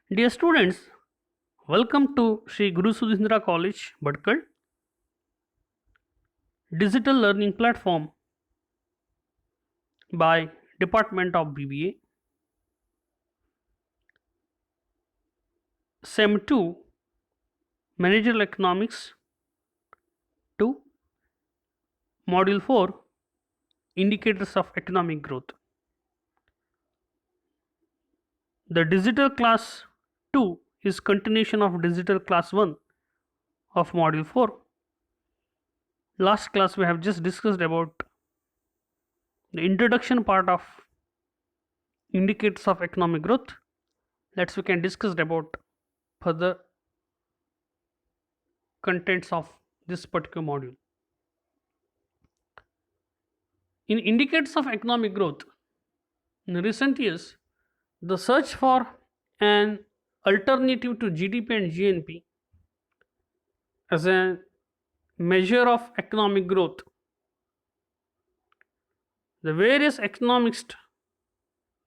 Dear students, welcome to Sri Guru Sudhindra College, Badkal, digital learning platform by Department of BBA, SEM 2, Managerial Economics 2, Module 4, Indicators of Economic Growth. The digital class 2 is continuation of digital class 1 of Module 4. Last class we have just discussed about the introduction part of indicators of economic growth. Let's we can discuss about further contents of this particular module. In indicators of economic growth, in recent years, the search for an alternative to GDP and GNP as a measure of economic growth, the various economists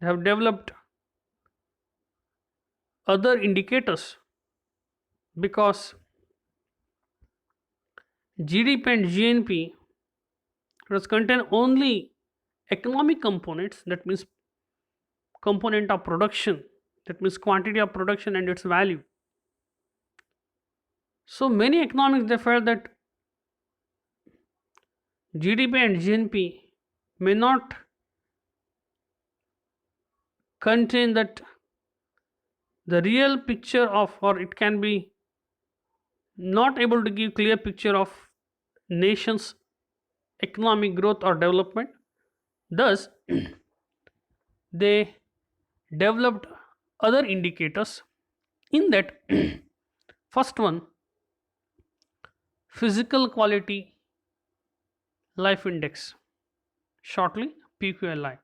have developed other indicators because GDP and GNP does contain only economic components, that means component of production, that means quantity of production and its value. So many economics they felt that GDP and GNP may not contain that the real picture of, or it can be not able to give clear picture of nation's economic growth or development. Thus they developed other indicators. In that first one, physical quality life index, shortly PQLI.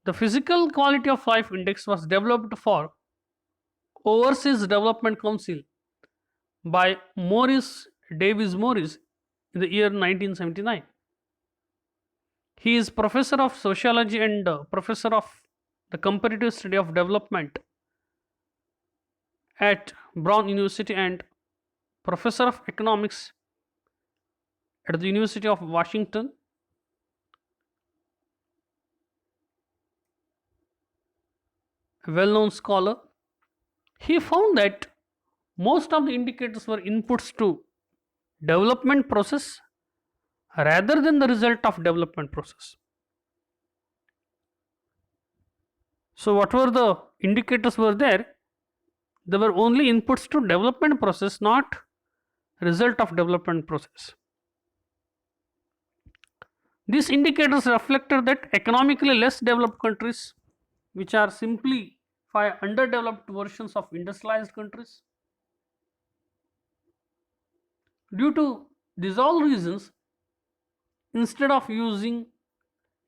The physical quality of life index was developed for Overseas Development Council by Morris Davis Morris in the year 1979. He is professor of sociology and professor of the comparative study of development at Brown University and professor of economics at the University of Washington. A well-known scholar. He found that most of the indicators were inputs to development process rather than the result of development process. So whatever the indicators were there, they were only inputs to development process, not result of development process. These indicators reflected that economically less developed countries, which are simply underdeveloped versions of industrialized countries, due to these all reasons, instead of using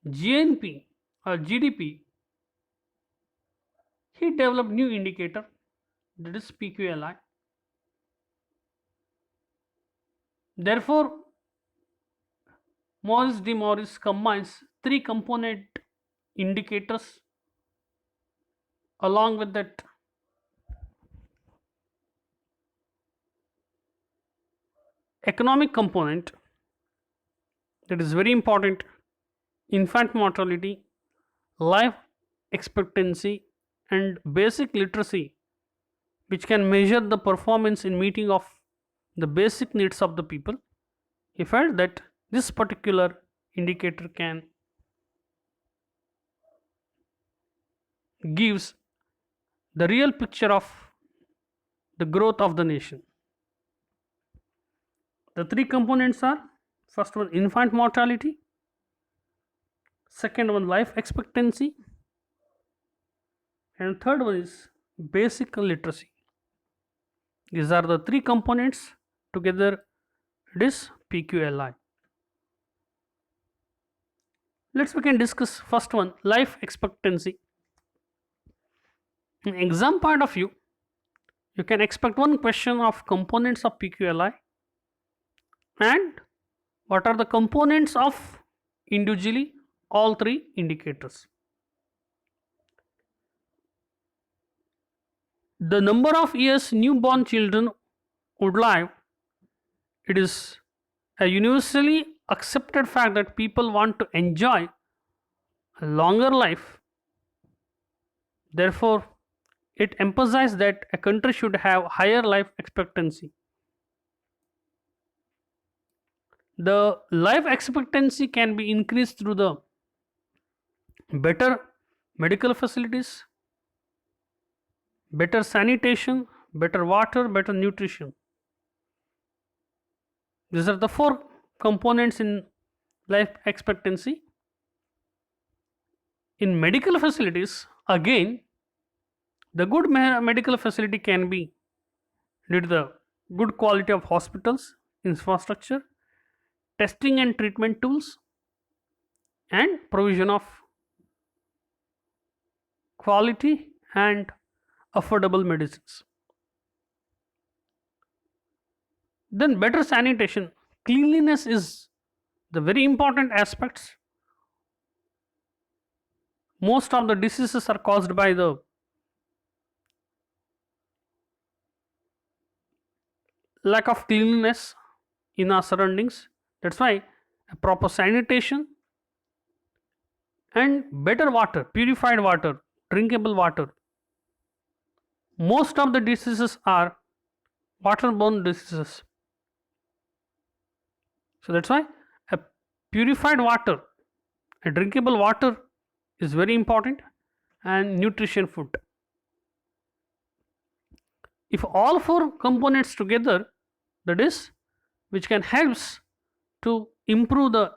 GNP or GDP, he developed new indicator, that is PQLI. Therefore, Morris de Morris combines three component indicators along with that economic component, that is very important: infant mortality, life expectancy and basic literacy, which can measure the performance in meeting of the basic needs of the people. He felt that this particular indicator can gives the real picture of the growth of the nation. The three components are: first one infant mortality, second one life expectancy, and third one is basic literacy. These are the three components, together it is PQLI. Let's we can discuss first one, life expectancy. In exam point of view, you can expect one question of components of PQLI and what are the components of individually all three indicators. the number of years newborn children would live, it is a universally accepted fact that people want to enjoy a longer life. Therefore, it emphasizes that a country should have higher life expectancy. The life expectancy can be increased through the better medical facilities, better sanitation, better water, better nutrition. These are the four components in life expectancy. In medical facilities, again, the good medical facility can be due to the good quality of hospitals, infrastructure, testing and treatment tools, and provision of quality and affordable medicines. Then better sanitation. Cleanliness is the very important aspects. Most of the diseases are caused by the lack of cleanliness in our surroundings. That's why a proper sanitation and better water, purified water, drinkable water. Most of the diseases are waterborne diseases. So that's why a purified water, a drinkable water is very important, and nutrition food. If all four components together, that is, which can helps to improve the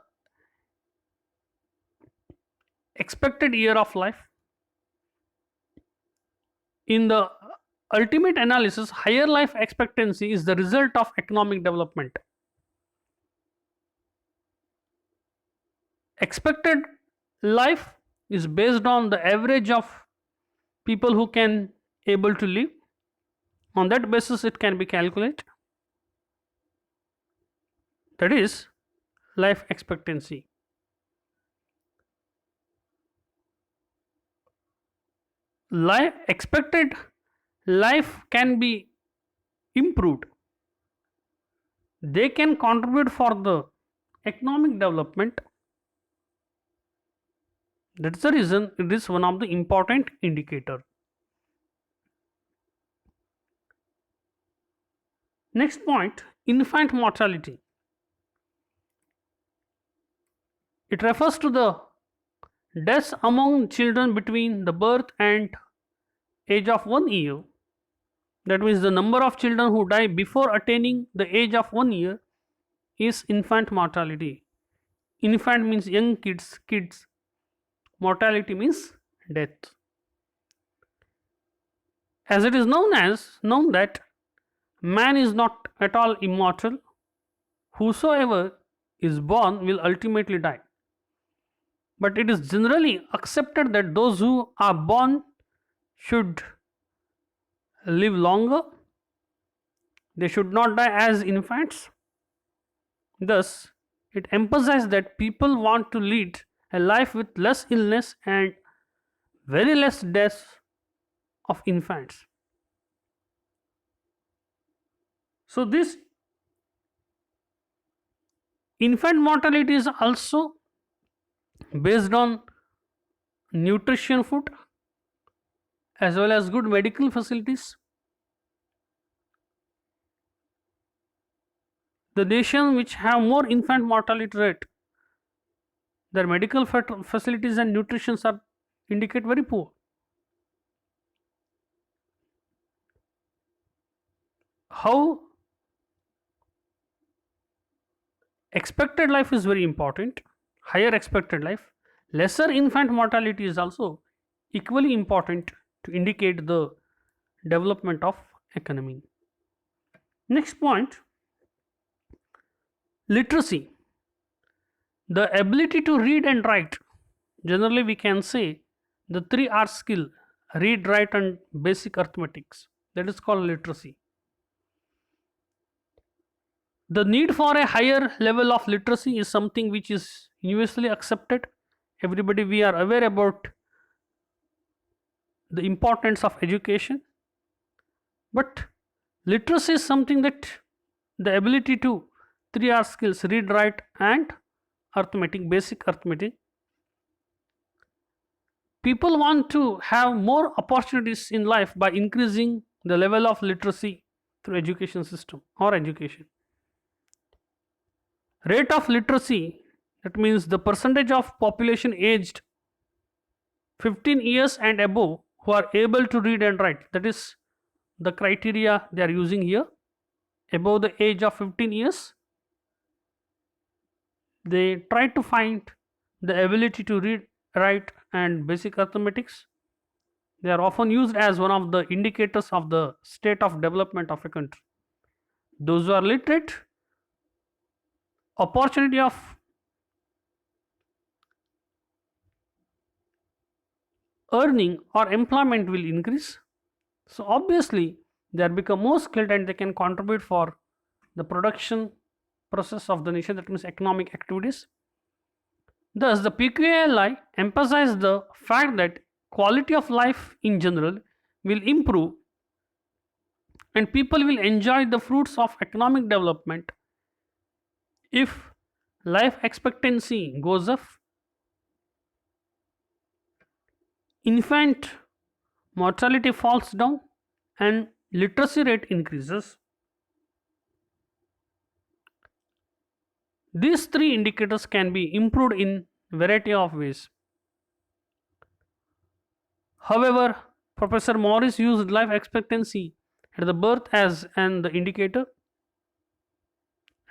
expected year of life, in the ultimate analysis, higher life expectancy is the result of economic development. Expected life is based on the average of people who can able to live. On that basis it can be calculated. That is life expectancy. Expected life can be improved. They can contribute for the economic development. That's the reason it is one of the important indicator. Next point, infant mortality. It refers to the deaths among children between the birth and age of 1 year. That means the number of children who die before attaining the age of 1 year is infant mortality. Infant means young kids. Mortality means death. As it is known that man is not at all immortal. Whosoever is born will ultimately die. But it is generally accepted that those who are born should live longer. They should not die as infants. Thus, it emphasizes that people want to lead a life with less illness and very less deaths of infants. So, this infant mortality is also based on nutrition food as well as good medical facilities. The nation which have more infant mortality rate, their medical facilities and nutrition are indicate very poor. How expected life is very important. Higher expected life, lesser infant mortality is also equally important to indicate the development of economy. Next point, literacy. The ability to read and write. Generally we can say the 3 R skill: read, write and basic arithmetics. That is called literacy. The need for a higher level of literacy is something which is universally accepted. Everybody, we are aware about the importance of education. But literacy is something that the ability to 3 R skills: read, write, and arithmetic, basic arithmetic. People want to have more opportunities in life by increasing the level of literacy through education system or education. Rate of literacy, that means the percentage of population aged 15 years and above who are able to read and write, that is the criteria they are using here. Above the age of 15 years, they try to find the ability to read, write, and basic arithmetics. They are often used as one of the indicators of the state of development of a country. Those who are literate, opportunity of earning or employment will increase. So obviously they are become more skilled and they can contribute for the production process of the nation, that means economic activities. Thus the PQALI emphasizes the fact that quality of life in general will improve and people will enjoy the fruits of economic development if life expectancy goes up, infant mortality falls down, and literacy rate increases. These three indicators can be improved in variety of ways. However, Professor Morris used life expectancy at the birth as an indicator,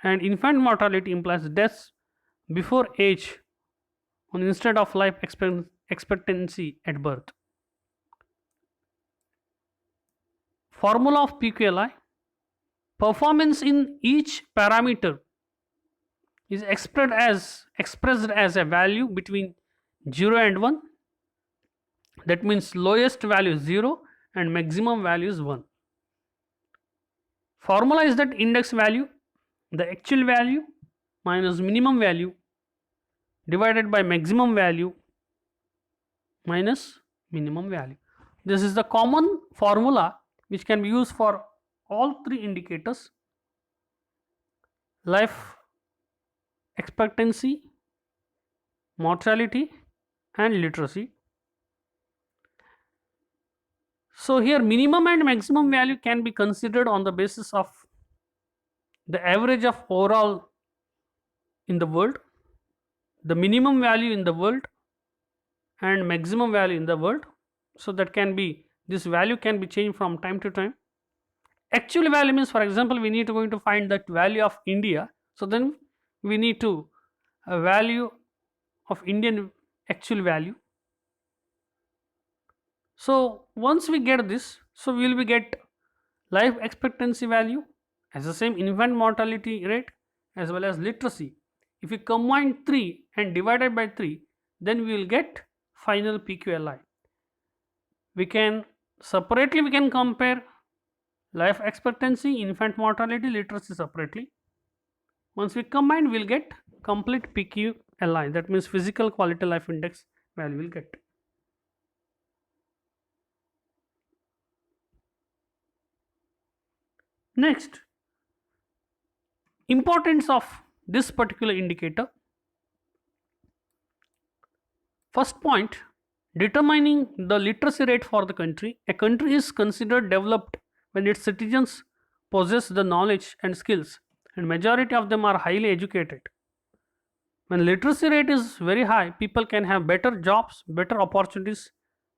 and infant mortality implies deaths before age instead of life expectancy at birth. Formula of PQLI: performance in each parameter is expressed as a value between 0 and 1. That means lowest value is 0 and maximum value is 1. Formula is that index value, the actual value minus minimum value divided by maximum value minus minimum value. This is the common formula which can be used for all three indicators: life expectancy, mortality, and literacy. So here minimum and maximum value can be considered on the basis of the average of overall in the world, the minimum value in the world and maximum value in the world. So that can be, this value can be changed from time to time. Actual value means, for example, we need to going to find that value of India, so then we need to a value of Indian actual value. So once we get this, so we will be get life expectancy value as the same infant mortality rate as well as literacy. If we combine 3 and divided by 3, then we will get final PQLI. We can separately we can compare life expectancy, infant mortality, literacy separately. Once we combine, we will get complete PQLI, that means physical quality life index value will get. Next, importance of this particular indicator. First point, determining the literacy rate for the country. A country is considered developed when its citizens possess the knowledge and skills, and majority of them are highly educated. When literacy rate is very high, people can have better jobs, better opportunities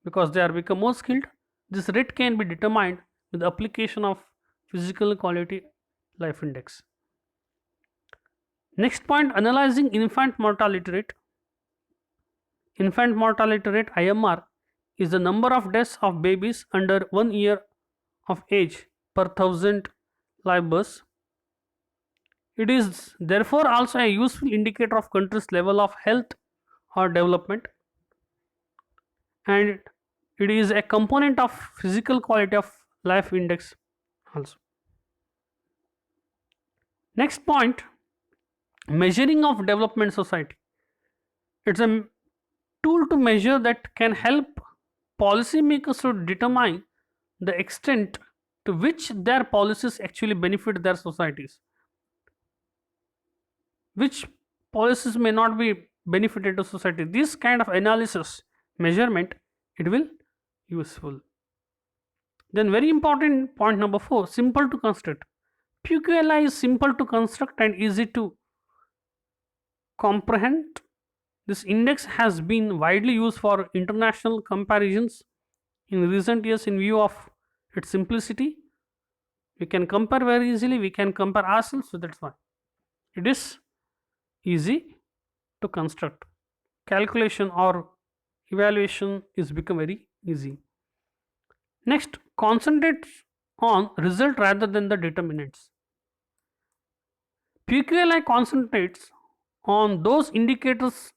because they are become more skilled. This rate can be determined with the application of physical quality life index. Next point, analyzing infant mortality rate. Infant mortality rate, IMR, is the number of deaths of babies under 1 year of age per 1000 live births. It is therefore also a useful indicator of country's level of health or development, and it is a component of physical quality of life index also. Next point, measuring of development society. It's a tool to measure that can help policymakers to determine the extent to which their policies actually benefit their societies, which policies may not be benefited to society. This kind of analysis, measurement, it will useful. Then very important point number 4, simple to construct. PQLI is simple to construct and easy to comprehend. This index has been widely used for international comparisons in recent years in view of its simplicity. We can compare very easily, we can compare ourselves, so that's why it is easy to construct. Calculation or evaluation is become very easy. Next, concentrates on result rather than the determinants. PQLI concentrates on those indicators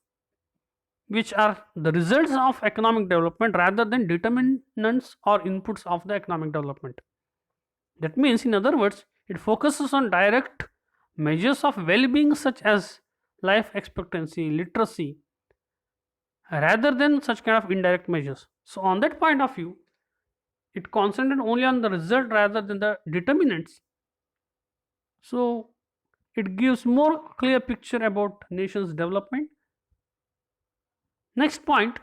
which are the results of economic development rather than determinants or inputs of the economic development. That means, in other words, it focuses on direct measures of well-being such as life expectancy, literacy, rather than such kind of indirect measures. So on that point of view, it concentrates only on the result rather than the determinants. So it gives more clear picture about nation's development. Next point,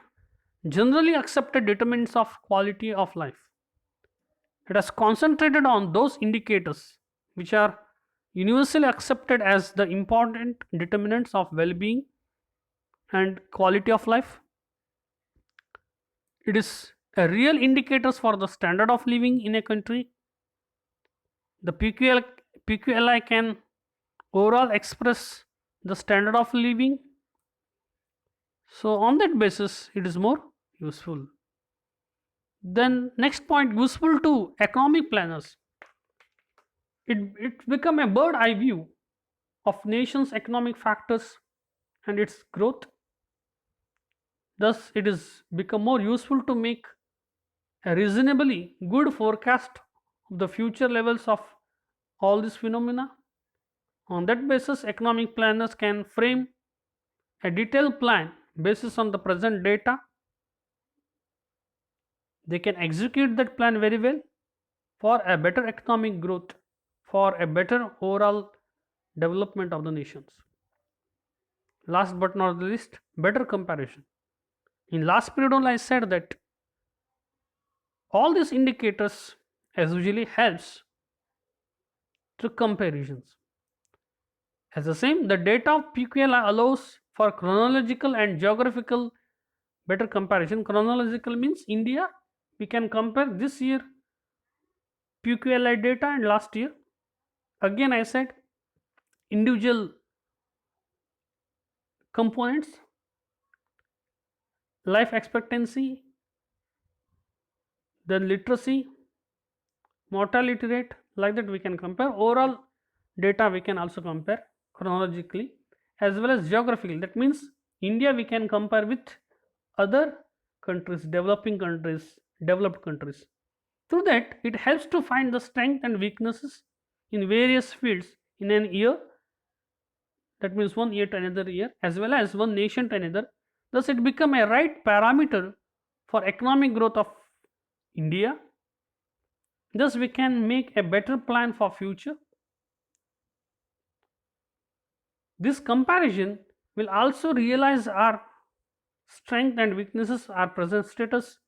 generally accepted determinants of quality of life. It has concentrated on those indicators which are universally accepted as the important determinants of well-being and quality of life. It is a real indicators for the standard of living in a country. The PQLI can overall express the standard of living. So on that basis, it is more useful. Then next point, useful to economic planners. It become a bird eye view of nation's economic factors and its growth. Thus, it is become more useful to make a reasonably good forecast of the future levels of all these phenomena. On that basis, economic planners can frame a detailed plan basis on the present data. They can execute that plan very well for a better economic growth, for a better overall development of the nations. Last but not the least, better comparison. In last period only I said that all these indicators as usually helps to comparisons. As the same, the data of PQLI allows for chronological and geographical better comparison. Chronological means India, we can compare this year PQLI data and last year. Again I said individual components, life expectancy, then literacy, mortality rate, like that we can compare. Overall data we can also compare chronologically as well as geographically. That means India we can compare with other countries, developing countries, developed countries. Through that, it helps to find the strength and weaknesses in various fields in an year. That means one year to another year, as well as one nation to another. Thus, it become a right parameter for economic growth of India. Thus, we can make a better plan for future. This comparison will also realize our strength and weaknesses, our present status.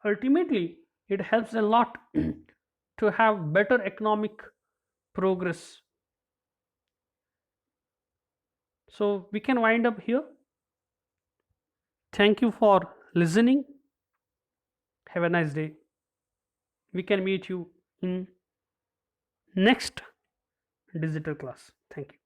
Ultimately, it helps a lot to have better economic progress. So we can wind up here. Thank you for listening. Have a nice day. We can meet you in next digital class. Thank you.